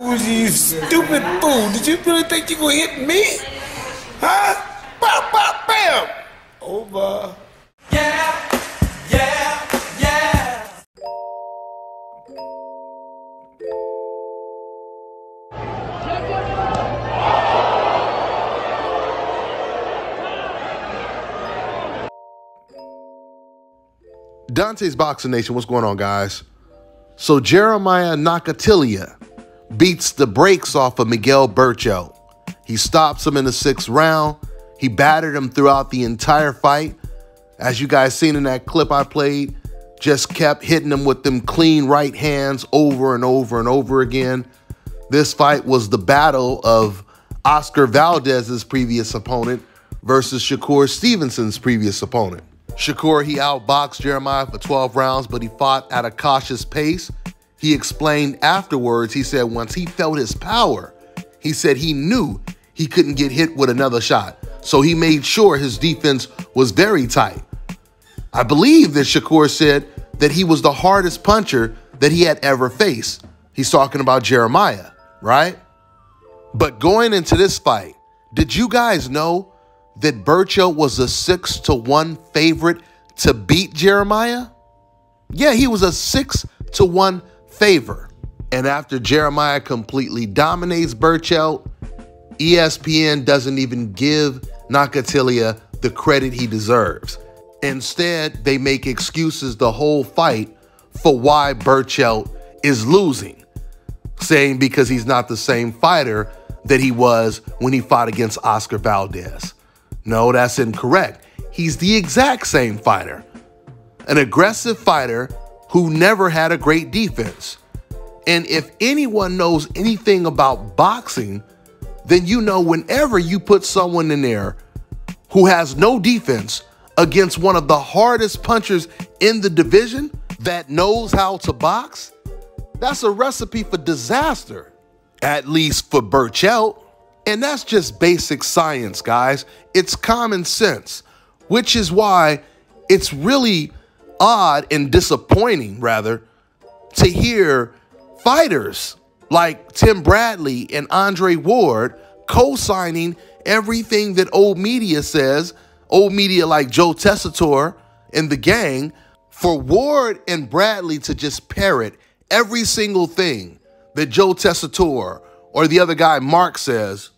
You stupid fool. Did you really think you gonna hit me? Huh? Bam, bam, bam. Over. Yeah, yeah, yeah. Dontaes Boxing Nation, what's going on, guys? So Jeremiah Nakathilia beats the brakes off of Miguel Berchelt. He stops him in the 6th round. He battered him throughout the entire fight. As you guys seen in that clip I played, just kept hitting him with them clean right hands over and over and over again. This fight was the battle of Oscar Valdez's previous opponent versus Shakur Stevenson's previous opponent. Shakur, he outboxed Jeremiah for 12 rounds, but he fought at a cautious pace. He explained afterwards, he said once he felt his power, he said he knew he couldn't get hit with another shot. So he made sure his defense was very tight. I believe that Shakur said that he was the hardest puncher that he had ever faced. He's talking about Jeremiah, right? But going into this fight, did you guys know that Berchelt was a 6-1 favorite to beat Jeremiah? Yeah, he was a 6-1 favorite. And after Jeremiah completely dominates Berchelt, ESPN doesn't even give Nakathilia the credit he deserves. Instead, they make excuses the whole fight for why Berchelt is losing, saying because he's not the same fighter that he was when he fought against Oscar Valdez. No, that's incorrect. He's the exact same fighter. An aggressive fighter who never had a great defense. And if anyone knows anything about boxing, then you know whenever you put someone in there who has no defense against one of the hardest punchers in the division that knows how to box, that's a recipe for disaster, at least for Berchelt. And that's just basic science, guys. It's common sense, which is why it's really odd and disappointing, rather, to hear fighters like Tim Bradley and Andre Ward co-signing everything that old media says, old media like Joe Tessitore and the gang, for Ward and Bradley to just parrot every single thing that Joe Tessitore or the other guy Mark says,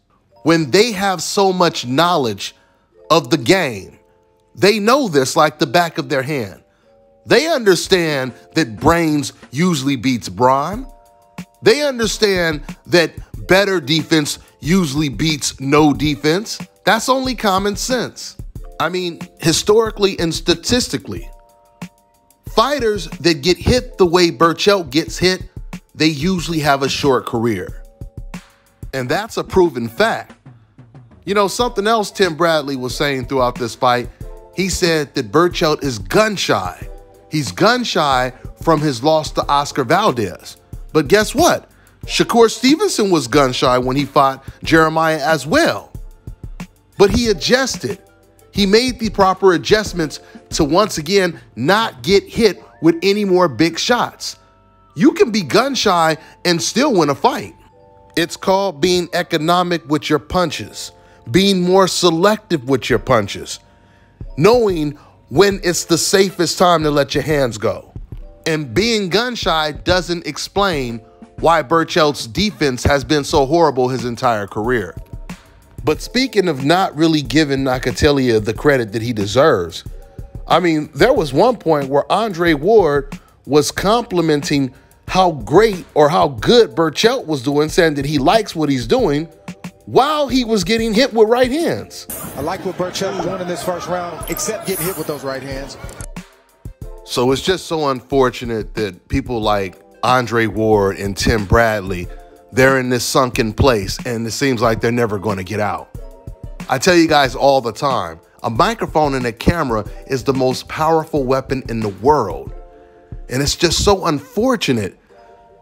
when they have so much knowledge of the game. They know this like the back of their hand. They understand that brains usually beats brawn. They understand that better defense usually beats no defense. That's only common sense. I mean, historically and statistically, fighters that get hit the way Berchelt gets hit, they usually have a short career. And that's a proven fact. You know, something else Tim Bradley was saying throughout this fight, he said that Berchelt is gun shy. He's gun shy from his loss to Oscar Valdez. But guess what? Shakur Stevenson was gun shy when he fought Jeremiah as well. But he adjusted. He made the proper adjustments to once again not get hit with any more big shots. You can be gun shy and still win a fight. It's called being economic with your punches, being more selective with your punches, knowing when it's the safest time to let your hands go. And being gun shy doesn't explain why Berchelt's defense has been so horrible his entire career. But speaking of not really giving Nakathilia the credit that he deserves, I mean, there was one point where Andre Ward was complimenting how great or how good Berchelt was doing, saying that he likes what he's doing while he was getting hit with right hands. I like what Berchelt doing in this first round, except getting hit with those right hands. So it's just so unfortunate that people like Andre Ward and Tim Bradley, they're in this sunken place and it seems like they're never going to get out. I tell you guys all the time, a microphone and a camera is the most powerful weapon in the world. And it's just so unfortunate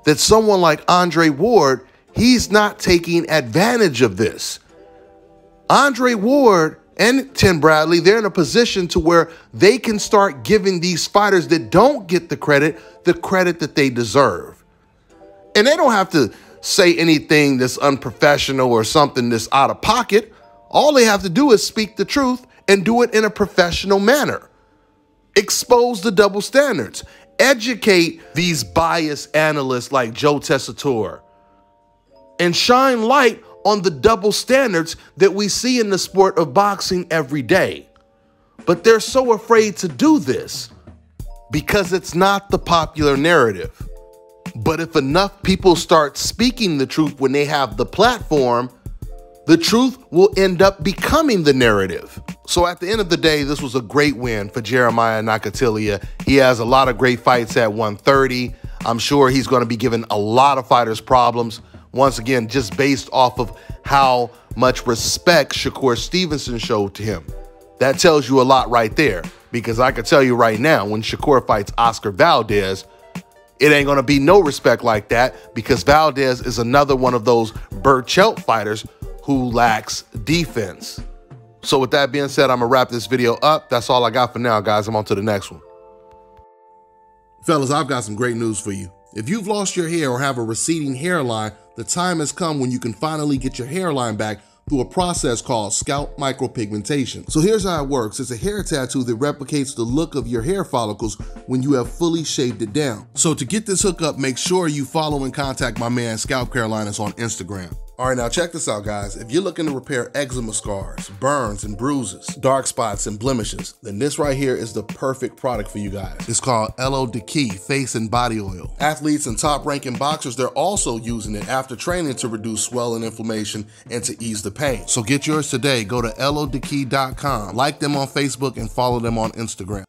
that someone like Andre Ward, he's not taking advantage of this. Andre Ward and Tim Bradley, they're in a position to where they can start giving these fighters that don't get the credit that they deserve. And they don't have to say anything that's unprofessional or something that's out of pocket. All they have to do is speak the truth and do it in a professional manner. Expose the double standards. Educate these biased analysts like Joe Tessitore. And shine light on the double standards that we see in the sport of boxing every day. But they're so afraid to do this because it's not the popular narrative. But if enough people start speaking the truth when they have the platform, the truth will end up becoming the narrative. So at the end of the day, this was a great win for Jeremiah Nakathilia. He has a lot of great fights at 130. I'm sure he's going to be giving a lot of fighters problems. Once again, just based off of how much respect Shakur Stevenson showed to him. That tells you a lot right there, because I can tell you right now, when Shakur fights Oscar Valdez, it ain't going to be no respect like that, because Valdez is another one of those Berchelt fighters who lacks defense. So with that being said, I'm going to wrap this video up. That's all I got for now, guys. I'm on to the next one. Fellas, I've got some great news for you. If you've lost your hair or have a receding hairline, the time has come when you can finally get your hairline back through a process called scalp micropigmentation. So here's how it works. It's a hair tattoo that replicates the look of your hair follicles when you have fully shaved it down. So to get this hookup, make sure you follow and contact my man Scalp Carolinas on Instagram. All right, now check this out, guys. If you're looking to repair eczema scars, burns and bruises, dark spots and blemishes, then this right here is the perfect product for you guys. It's called Elo Diki Face and Body Oil. Athletes and top-ranking boxers, they're also using it after training to reduce swelling, inflammation, and to ease the pain. So get yours today. Go to elodiki.com, like them on Facebook, and follow them on Instagram.